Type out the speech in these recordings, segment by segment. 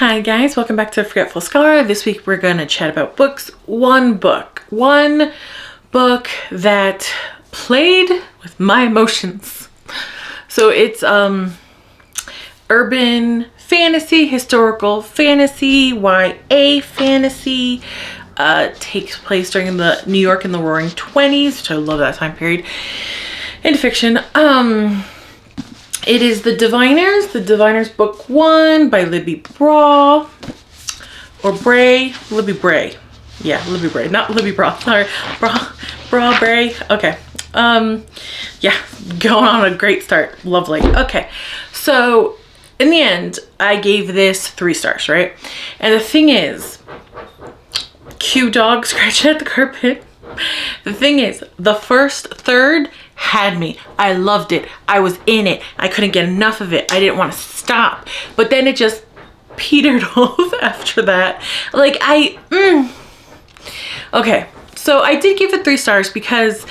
Hi guys, welcome back to Forgetful Scholar. This week we're going to chat about books. One book that played with my emotions. So it's urban fantasy, historical fantasy, YA fantasy. Takes place during the New York in the Roaring 20s, which I love that time period in fiction. It is The Diviners Book 1 by Libba or Bray. Bray. Yeah, Libby Bray, not Libby Bra. Sorry, Bray. Okay. Yeah, going on a great start. Lovely. Okay. So in the end, I gave this 3 stars, right? And the thing is, cue dog scratching at the carpet. The thing is, the first third had me. I loved it. I was in it. I couldn't get enough of it. I didn't want to stop. But then it just petered off after that. Like Okay, so I did give it 3 stars because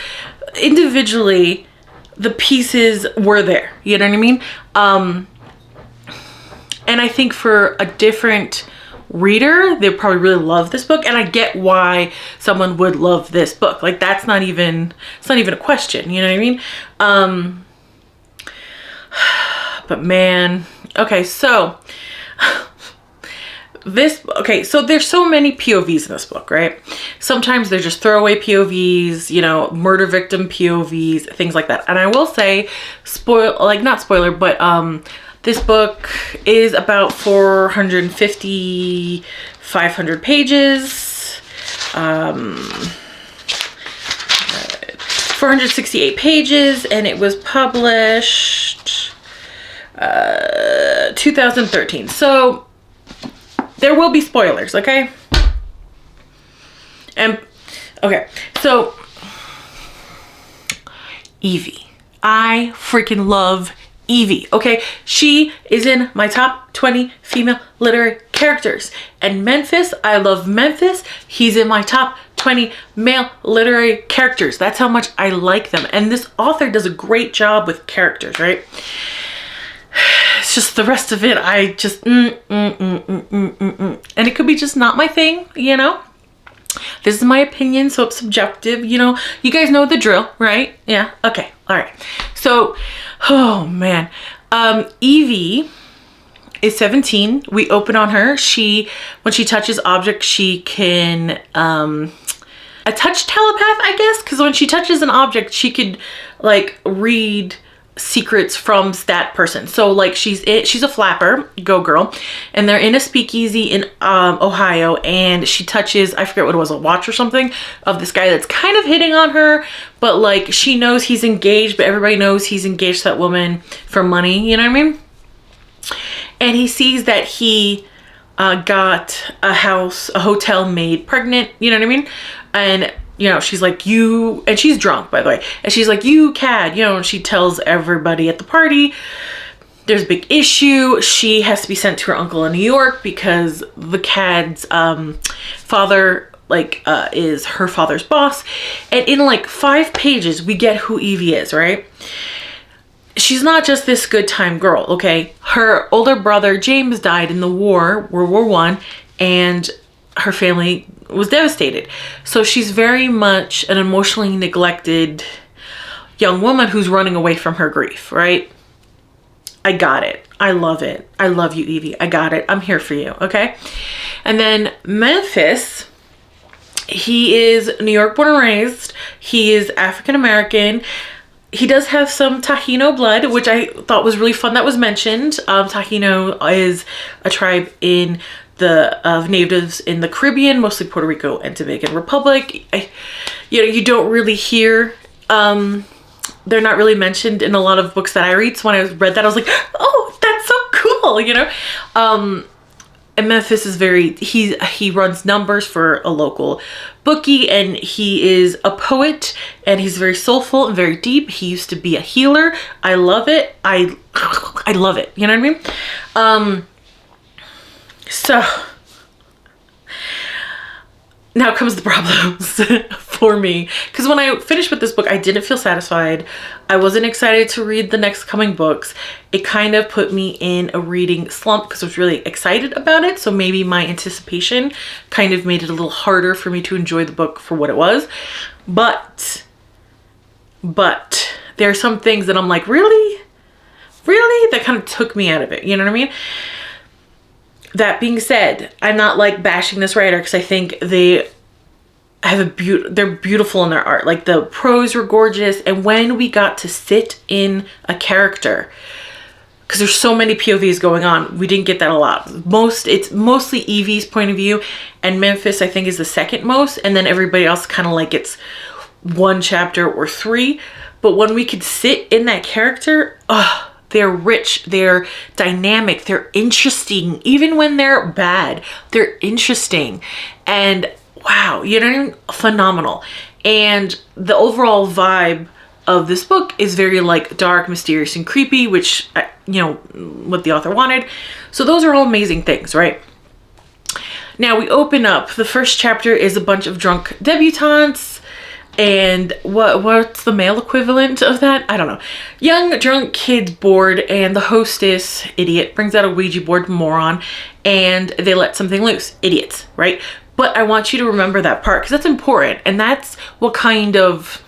individually the pieces were there. You know what I mean? And I think for a different reader, they probably really love this book, and I get why someone would love this book. Like it's not even a question, you know what I mean? But man, okay, so so there's so many POVs in this book, right? Sometimes they're just throwaway POVs, you know, murder victim POVs, things like that. And I will say, not spoiler, but this book is about 500 pages, 468 pages, and it was published 2013. So there will be spoilers, okay? And okay, so Evie. I freaking love Evie, okay? She is in my top 20 female literary characters. And Memphis, I love Memphis. He's in my top 20 male literary characters. That's how much I like them. And this author does a great job with characters, right? It's just the rest of it, I just and it could be just not my thing, you know? This is my opinion, so it's subjective, you know. You guys know the drill, right? Yeah, okay, all right. So, oh man, Evie is 17. We open on her. When she touches objects, she can a touch telepath, I guess, because when she touches an object, she could like read secrets from that person. So like she's a flapper, go girl, and they're in a speakeasy in Ohio, and she touches, I forget what it was, a watch or something of this guy that's kind of hitting on her, but like she knows he's engaged, but everybody knows he's engaged to that woman for money, you know what I mean? And he sees that he got a hotel maid pregnant, you know what I mean? And you know, she's like, and she's drunk, by the way. And she's like, you cad, you know, and she tells everybody at the party there's a big issue. She has to be sent to her uncle in New York because the cad's father, is her father's boss. And in like 5 pages, we get who Evie is, right? She's not just this good time girl, okay? Her older brother, James, died in the war, World War I, and her family was devastated. So she's very much an emotionally neglected young woman who's running away from her grief, right? I got it. I love it. I love you, Evie. I got it. I'm here for you, okay? And then Memphis, he is New York born and raised. He is African American. He does have some Taino blood, which I thought was really fun that was mentioned. Taino is a tribe of natives in the Caribbean, mostly Puerto Rico and Dominican Republic. You don't really hear, they're not really mentioned in a lot of books that I read. So when I read that, I was like, oh, that's so cool, you know? And Memphis is he runs numbers for a local bookie, and he is a poet, and he's very soulful and very deep. He used to be a healer. I love it. I love it. You know what I mean? So now comes the problems for me. Because when I finished with this book, I didn't feel satisfied. I wasn't excited to read the next coming books. It kind of put me in a reading slump because I was really excited about it. So maybe my anticipation kind of made it a little harder for me to enjoy the book for what it was. But there are some things that I'm like, really? Really? That kind of took me out of it. You know what I mean? That being said, I'm not like bashing this writer because I think they have they're beautiful in their art. Like the prose were gorgeous. And when we got to sit in a character, because there's so many POVs going on, we didn't get that a lot. It's mostly Evie's point of view, and Memphis I think is the second most, and then everybody else kind of like gets one chapter or three. But when we could sit in that character, they're rich, they're dynamic, they're interesting. Even when they're bad, they're interesting. And wow, you know, phenomenal. And the overall vibe of this book is very like dark, mysterious, and creepy, which, you know, what the author wanted. So those are all amazing things, right? Now we open up. The first chapter is a bunch of drunk debutantes. And what's the male equivalent of that? I don't know. Young drunk kids bored, and the hostess, idiot, brings out a Ouija board, moron, and they let something loose. Idiots, right? But I want you to remember that part because that's important, and that's what kind of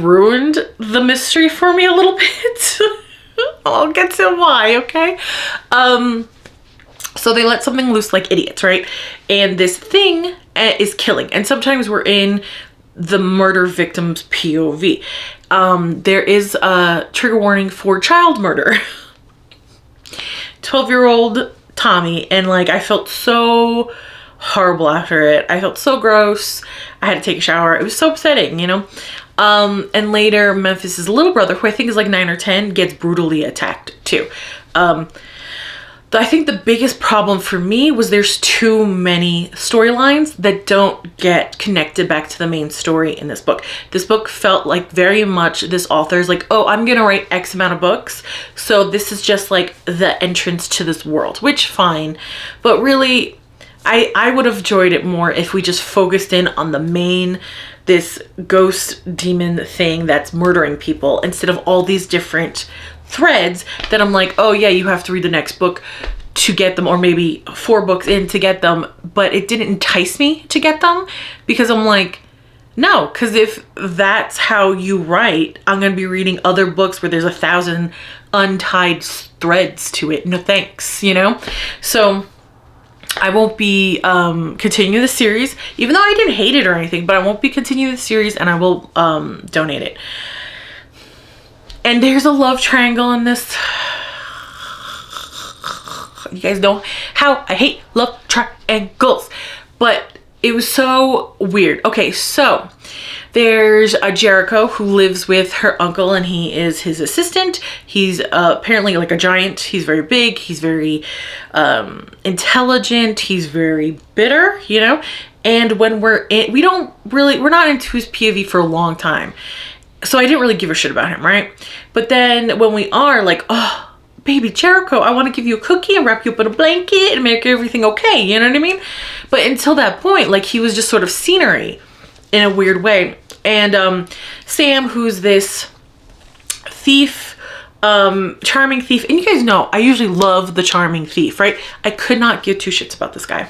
ruined the mystery for me a little bit. I'll get to why, okay? So they let something loose like idiots, right? And this thing is killing. And sometimes we're in the murder victim's POV. There is a trigger warning for child murder. 12-year-old Tommy. And like, I felt so horrible after it. I felt so gross. I had to take a shower. It was so upsetting, you know? And later, Memphis's little brother, who I think is like 9 or 10, gets brutally attacked too. I think the biggest problem for me was there's too many storylines that don't get connected back to the main story in this book. This book felt like very much this author's like, oh, I'm gonna write X amount of books, so this is just like the entrance to this world, which fine. But really, I would have enjoyed it more if we just focused in on the main, this ghost demon thing that's murdering people, instead of all these different threads that I'm like, oh yeah, you have to read the next book to get them, or maybe 4 books in to get them. But it didn't entice me to get them because I'm like, no, because if that's how you write, I'm going to be reading other books where there's 1,000 untied threads to it. No thanks, you know? So I won't be continuing the series, even though I didn't hate it or anything, but I won't be continuing the series, and I will donate it. And there's a love triangle in this. You guys know how I hate love triangles, but it was so weird. Okay, so there's a Jericho who lives with her uncle, and he is his assistant. He's apparently like a giant. He's very big. He's very intelligent. He's very bitter, you know? And when we're not into his POV for a long time. So I didn't really give a shit about him, right? But then when we are like, oh, baby Jericho, I want to give you a cookie and wrap you up in a blanket and make everything okay. You know what I mean? But until that point, like, he was just sort of scenery in a weird way. And Sam, who's this thief, charming thief. And you guys know, I usually love the charming thief, right? I could not give 2 shits about this guy.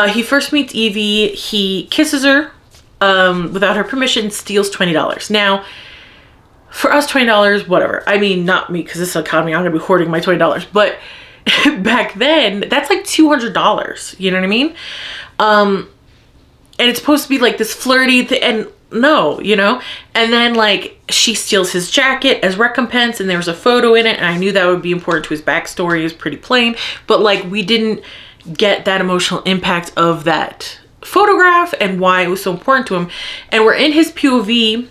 He first meets Evie. He kisses her. Without her permission, steals $20. Now, for us, $20, whatever. I mean, not me, because this is economy, I'm gonna be hoarding my $20. But back then, that's like $200. You know what I mean? And it's supposed to be like this flirty and no, you know? And then like she steals his jacket as recompense, and there was a photo in it, and I knew that would be important to his backstory. It was pretty plain, but like we didn't get that emotional impact of that photograph and why it was so important to him. And we're in his POV,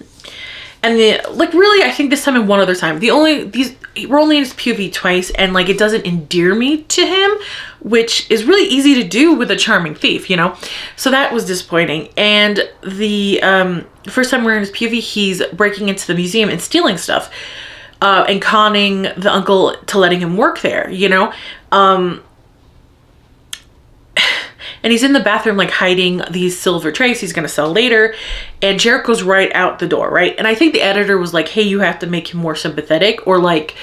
and really, I think this time and one other time, we're only in his POV twice, and like it doesn't endear me to him, which is really easy to do with a charming thief, you know? So that was disappointing. And the first time we're in his POV, he's breaking into the museum and stealing stuff, and conning the uncle to letting him work there, you know? and he's in the bathroom like hiding these silver trays he's gonna sell later, and Jericho's right out the door, right? And I think the editor was like, hey, you have to make him more sympathetic, or like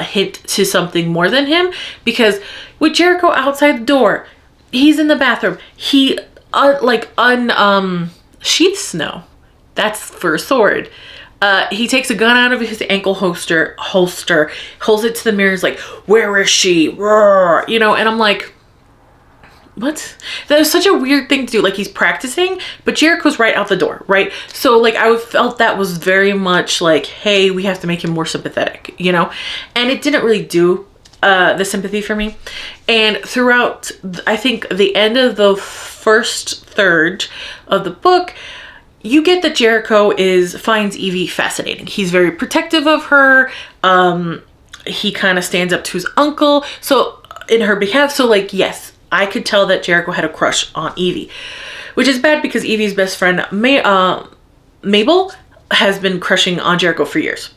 hint to something more than him, because with Jericho outside the door, he's in the bathroom, he sheaths Snow. That's for a sword. He takes a gun out of his ankle holster, holds it to the mirror, is like, where is she? Roar, you know, and I'm like, what? That was such a weird thing to do. Like, he's practicing, but Jericho's right out the door, right? So like, I felt that was very much like, hey, we have to make him more sympathetic, you know? And it didn't really do the sympathy for me. And throughout, I think the end of the first third of the book, you get that Jericho finds Evie fascinating. He's very protective of her. He kind of stands up to his uncle, so in her behalf. So like, yes, I could tell that Jericho had a crush on Evie, which is bad because Evie's best friend Mabel has been crushing on Jericho for years.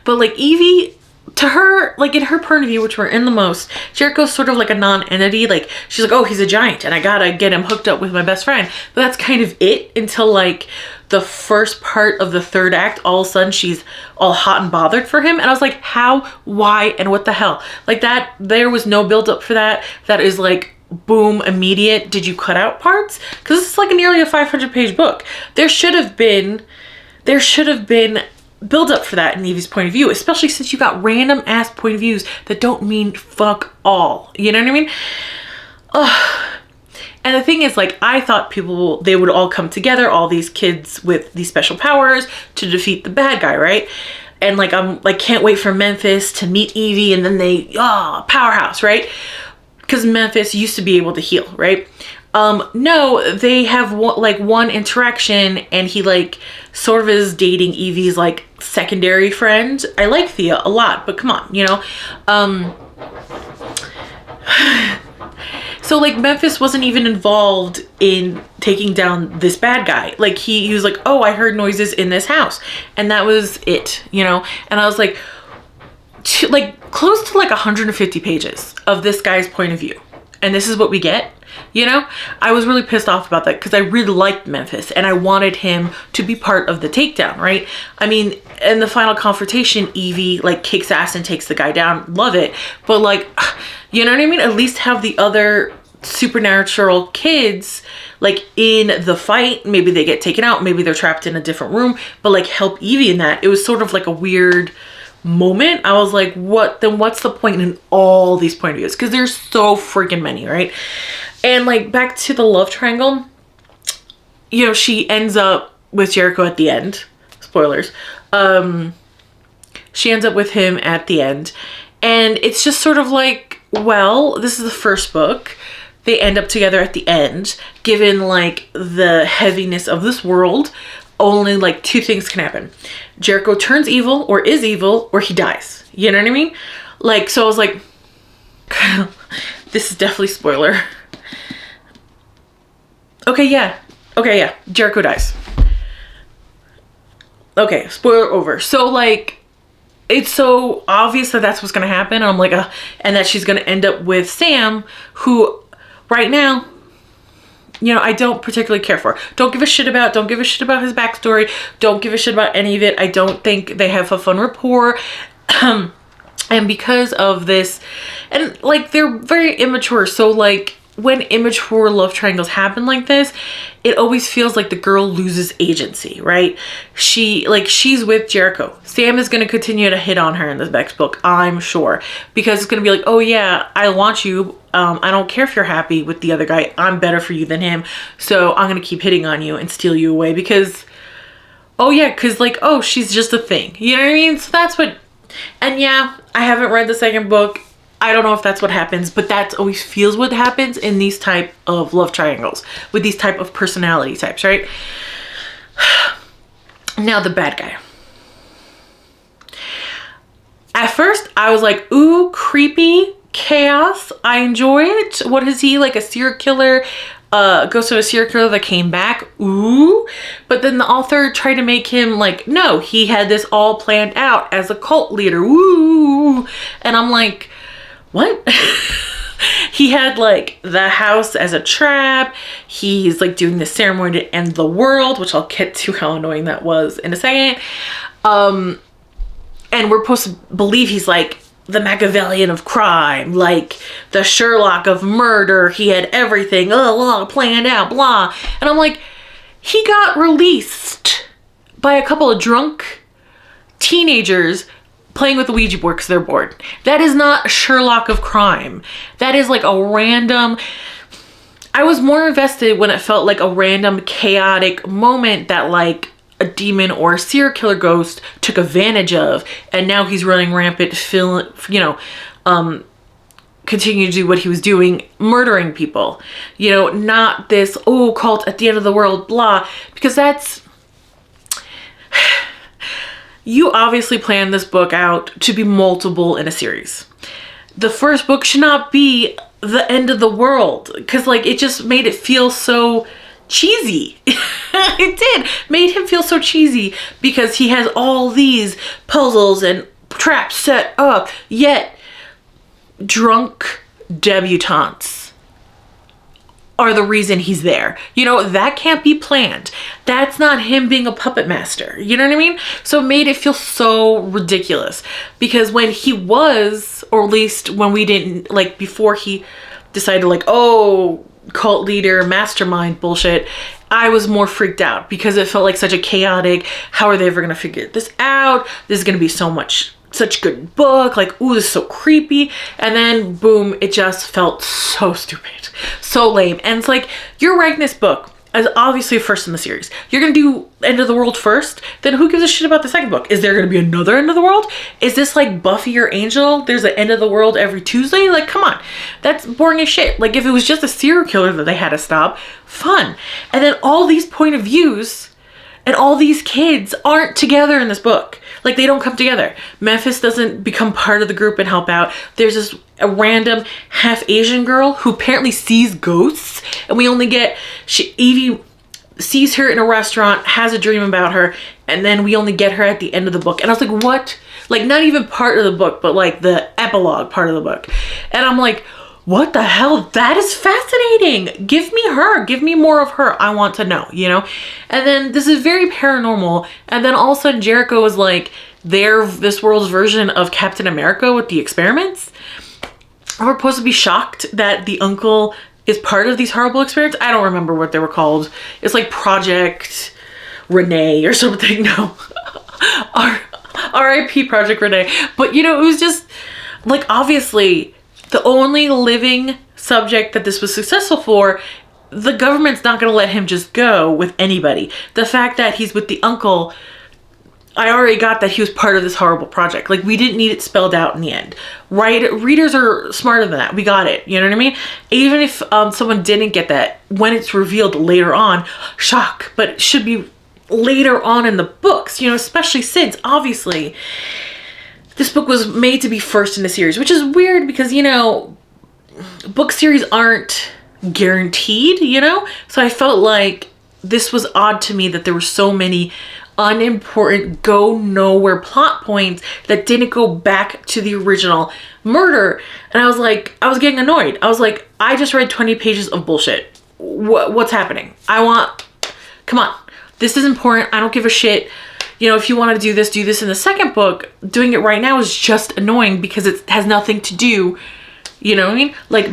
But like, Evie, to her, like in her point of view, which we're in the most, Jericho's sort of like a non-entity. Like, she's like, oh, he's a giant and I gotta get him hooked up with my best friend. But that's kind of it until like the first part of the third act. All of a sudden she's all hot and bothered for him, and I was like, how, why, and what the hell? Like, that, there was no build up for that. That is like, boom, immediate, did you cut out parts? Because it's like nearly a 500-page book. There should have been build up for that in Evie's point of view, especially since you got random ass point of views that don't mean fuck all. You know what I mean? Ugh. And the thing is, like, I thought they would all come together, all these kids with these special powers, to defeat the bad guy, right? And like, I'm like, can't wait for Memphis to meet Evie, and then powerhouse, right? Because Memphis used to be able to heal, right? No, they have one interaction, and he like sort of is dating Evie's like secondary friend. I like Thea a lot, but come on, you know. So like, Memphis wasn't even involved in taking down this bad guy. Like, he was like, oh, I heard noises in this house, and that was it, you know. And I was like, close to like 150 pages of this guy's point of view, and this is what we get. You know, I was really pissed off about that because I really liked Memphis and I wanted him to be part of the takedown, right? I mean, in the final confrontation, Evie like kicks ass and takes the guy down. Love it. But like, you know what I mean? At least have the other supernatural kids like in the fight. Maybe they get taken out. Maybe they're trapped in a different room, but like, help Evie in that. It was sort of like a weird moment. I was like, what? Then what's the point in all these point of views? Because there's so freaking many, right? And like, back to the love triangle, you know, she ends up with Jericho at the end. Spoilers. She ends up with him at the end. And it's just sort of like, well, this is the first book. They end up together at the end. Given like the heaviness of this world, only like two things can happen. Jericho turns evil, or is evil, or he dies. You know what I mean? Like, so I was like, this is definitely spoiler. Okay, yeah. Jericho dies. Okay, spoiler over. So like, it's so obvious that that's what's gonna happen. And I'm like, and that she's gonna end up with Sam, who right now, you know, I don't particularly care for. Don't give a shit about his backstory. Don't give a shit about any of it. I don't think they have a fun rapport. And because of this, and like, they're very immature. So like, when immature love triangles happen like this, it always feels like the girl loses agency, right? She's with Jericho. Sam is going to continue to hit on her in this next book, I'm sure, because it's going to be like, oh yeah, I want you. I don't care if you're happy with the other guy. I'm better for you than him. So I'm going to keep hitting on you and steal you away because, oh yeah, because like, oh, she's just a thing. You know what I mean? So that's what, and yeah, I haven't read the second book. I don't know if that's what happens, but that always feels what happens in these type of love triangles with these type of personality types, right? Now the bad guy. At first I was like, ooh, creepy, chaos. I enjoy it. What is he, like a serial killer? Ghost of a serial killer that came back. Ooh. But then the author tried to make him like, no, he had this all planned out as a cult leader. Ooh. And I'm like, what? He had like the house as a trap. He's like doing the ceremony to end the world, which I'll get to how annoying that was in a second. And we're supposed to believe he's like the Machiavellian of crime, like the Sherlock of murder. He had everything planned out, blah. And I'm like, he got released by a couple of drunk teenagers playing with the Ouija board because they're bored. That is not Sherlock of crime. That is like a random... I was more invested when it felt like a random chaotic moment that like a demon or a serial killer ghost took advantage of, and now he's running rampant, continue to do what he was doing, murdering people. Not this, cult at the end of the world, blah, because that's... You obviously planned this book out to be multiple in a series. The first book should not be the end of the world, because like it just made it feel so cheesy. It did. Made him feel so cheesy because he has all these puzzles and traps set up, yet drunk debutantes are the reason he's there. That can't be planned. That's not him being a puppet master. You know what I mean? So it made it feel so ridiculous, because when he was, or at least when we didn't, like before he decided like, cult leader, mastermind bullshit, I was more freaked out because it felt like such a chaotic, how are they ever going to figure this out? This is going to be such good book, like, ooh, this is so creepy. And then boom, it just felt so stupid, so lame. And it's like, you're writing this book as obviously first in the series. You're gonna do End of the World first, then who gives a shit about the second book? Is there gonna be another End of the World? Is this like Buffy or Angel? There's an End of the World every Tuesday? Like, come on, that's boring as shit. Like, if it was just a serial killer that they had to stop, fun. And then all these point of views and all these kids aren't together in this book. Like, they don't come together. Memphis doesn't become part of the group and help out. There's a random half Asian girl who apparently sees ghosts, and we only get... Evie sees her in a restaurant, has a dream about her, and then we only get her at the end of the book. And I was like, what? Like, not even part of the book, but like the epilogue part of the book. And I'm like, what the hell? That is fascinating. Give me her. Give me more of her. I want to know, And then this is very paranormal. And then all of a sudden Jericho was like this world's version of Captain America with the experiments. We're supposed to be shocked that the uncle is part of these horrible experiments. I don't remember what they were called. It's like Project Renee or something. No. R.I.P. Project Renee. But it was just like, obviously... The only living subject that this was successful for, the government's not going to let him just go with anybody. The fact that he's with the uncle, I already got that he was part of this horrible project. Like, we didn't need it spelled out in the end. Right? Readers are smarter than that. We got it. You know what I mean? Even if someone didn't get that, when it's revealed later on, shock. But it should be later on in the books, especially since, obviously... This book was made to be first in the series, which is weird because, book series aren't guaranteed, So I felt like this was odd to me that there were so many unimportant, go nowhere plot points that didn't go back to the original murder. And I was like, I was getting annoyed. I was like, I just read 20 pages of bullshit. What's happening? Come on. This is important. I don't give a shit. If you want to do this in the second book. Doing it right now is just annoying because it has nothing to do, you know what I mean? Like,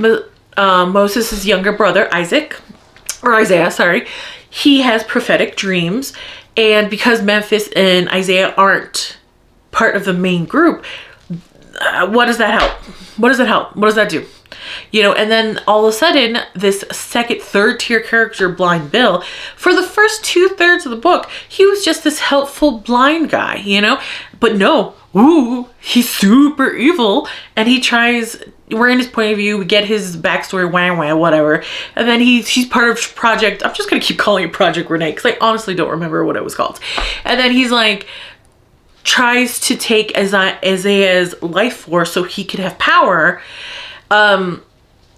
Moses' younger brother, Isaiah, sorry. He has prophetic dreams. And because Memphis and Isaiah aren't part of the main group, what does that help? What does that help? What does that do? And then all of a sudden, this second, third tier character, Blind Bill, for the first 2/3 of the book, he was just this helpful blind guy, But no, he's super evil. And he tries, we're in his point of view, we get his backstory, whatever. And then he's part of Project, I'm just going to keep calling it Project Renee, because I honestly don't remember what it was called. And then he's like, tries to take Isaiah's life force so he could have power.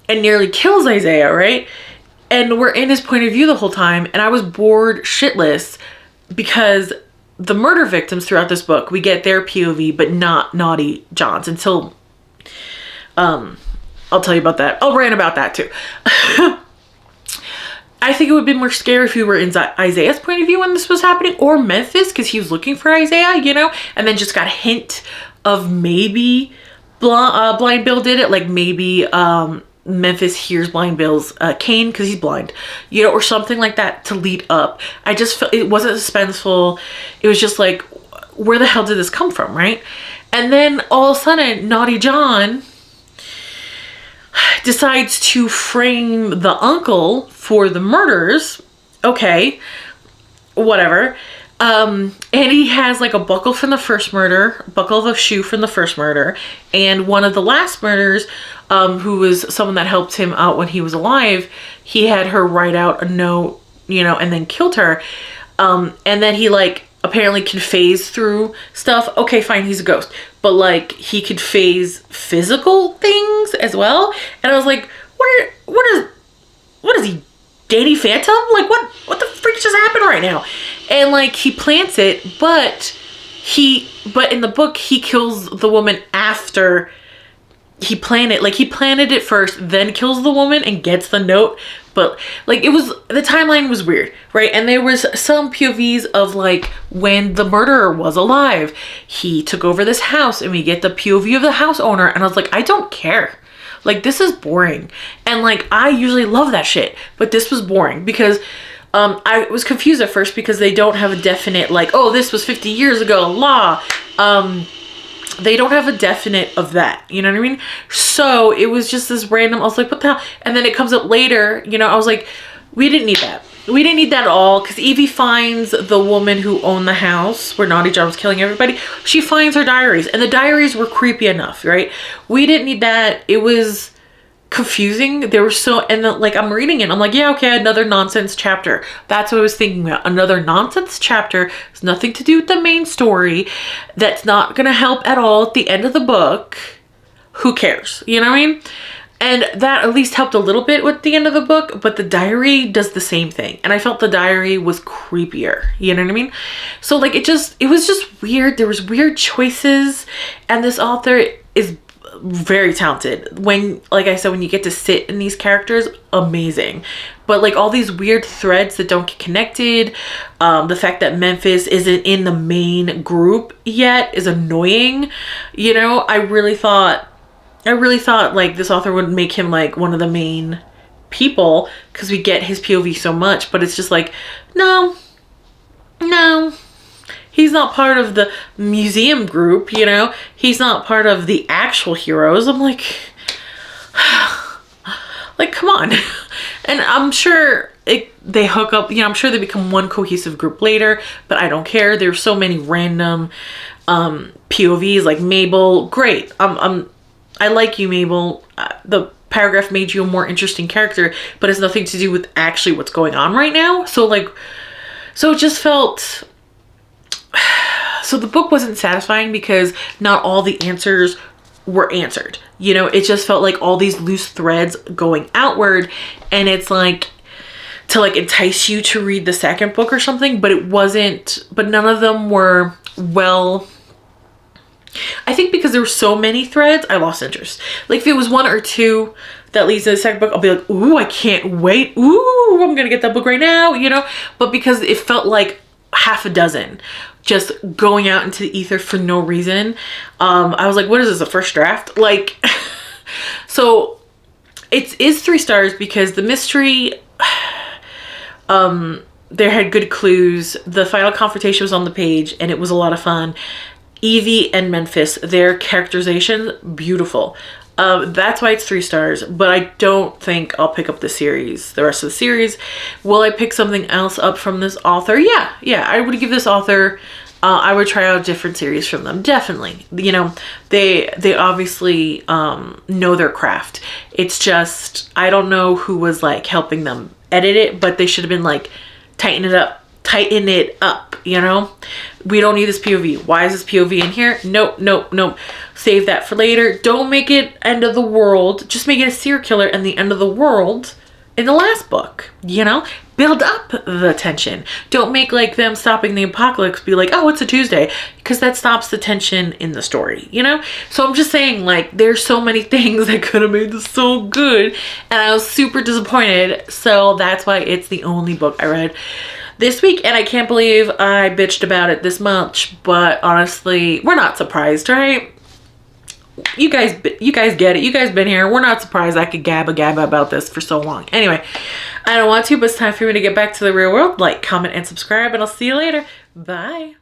And nearly kills Isaiah, right? And we're in his point of view the whole time, and I was bored shitless because the murder victims throughout this book, we get their POV, but not Naughty John's until I'll tell you about that. I'll rant about that too. I think it would have been more scary if we were in Isaiah's point of view when this was happening, or Memphis, because he was looking for Isaiah, you know, and then just got a hint of maybe Blind Bill did it, like maybe Memphis hears Blind Bill's cane because he's blind, you know, or something like that to lead up. I just felt it wasn't suspenseful. It was just like, where the hell did this come from, right? And then all of a sudden, Naughty John decides to frame the uncle for the murders. Okay, whatever. And he has like a buckle from the first murder, buckle of a shoe from the first murder, and one of the last murders, who was someone that helped him out when he was alive, he had her write out a note, you know, and then killed her. And then he like apparently can phase through stuff. Okay, fine, he's a ghost, but like he could phase physical things as well. And I was like, what is he, Danny Phantom? Like what the freak just happened right now? And like he plants it, but in the book he kills the woman after he planted. Like he planted it first, then kills the woman and gets the note. But like the timeline was weird, right? And there was some POVs of like when the murderer was alive, he took over this house, and we get the POV of the house owner, and I was like, I don't care. Like, this is boring. And like, I usually love that shit, but this was boring because I was confused at first because they don't have a definite like, oh, this was 50 years ago, law. They don't have a definite of that, you know what I mean? So it was just this random, I was like, what the hell? And then it comes up later, you know, I was like, we didn't need that. We didn't need that at all, because Evie finds the woman who owned the house where Naughty John was killing everybody. She finds her diaries, and the diaries were creepy enough, right? We didn't need that. It was confusing. They were so, and then, like, I'm reading it, I'm like, yeah, okay, another nonsense chapter. That's what I was thinking about. Another nonsense chapter. It's nothing to do with the main story. That's not gonna help at all at the end of the book. Who cares? You know what I mean? And that at least helped a little bit with the end of the book, but the diary does the same thing. And I felt the diary was creepier, you know what I mean? So like, it was just weird. There was weird choices, and this author is very talented. When, like I said, when you get to sit in these characters, amazing. But like all these weird threads that don't get connected, the fact that Memphis isn't in the main group yet is annoying. You know, I really thought like this author would make him like one of the main people because we get his POV so much, but it's just like, no, he's not part of the museum group, you know, he's not part of the actual heroes. I'm like, come on. And I'm sure they hook up, you know, I'm sure they become one cohesive group later, but I don't care. There's so many random POVs, like Mabel, great. I like you, Mabel. The paragraph made you a more interesting character, but it's nothing to do with actually what's going on right now. So like, so it just felt, so the book wasn't satisfying because not all the answers were answered. You know, it just felt like all these loose threads going outward, and it's like to like entice you to read the second book or something, but it wasn't, but none of them were well. I think because there were so many threads, I lost interest. Like if it was one or two that leads to the second book, I'll be like, ooh, I can't wait. Ooh, I'm gonna get that book right now, you know? But because it felt like half a dozen just going out into the ether for no reason, I was like, what is this, a first draft? Like, so it is 3 stars because the mystery, there had good clues. The final confrontation was on the page and it was a lot of fun. Evie and Memphis, their characterization, beautiful. That's why it's 3 stars, but I don't think I'll pick up the rest of the series. Will I pick something else up from this author? Yeah, I would give this author, I would try out a different series from them, definitely. You know, they obviously know their craft. It's just, I don't know who was like helping them edit it, but they should have been like, tighten it up, you know? We don't need this POV. Why is this POV in here? Nope. Save that for later. Don't make it end of the world. Just make it a serial killer and the end of the world in the last book, you know? build up the tension. Don't make like them stopping the apocalypse be like, oh, it's a Tuesday, because that stops the tension in the story, you know? So I'm just saying, like, there's so many things that could have made this so good, and I was super disappointed. So that's why it's the only book I read this week, and I can't believe I bitched about it this much, but honestly, we're not surprised, right? You guys get it. You guys been here. We're not surprised I could gabba about this for so long. Anyway, I don't want to, but it's time for me to get back to the real world. Like, comment, and subscribe, and I'll see you later. Bye.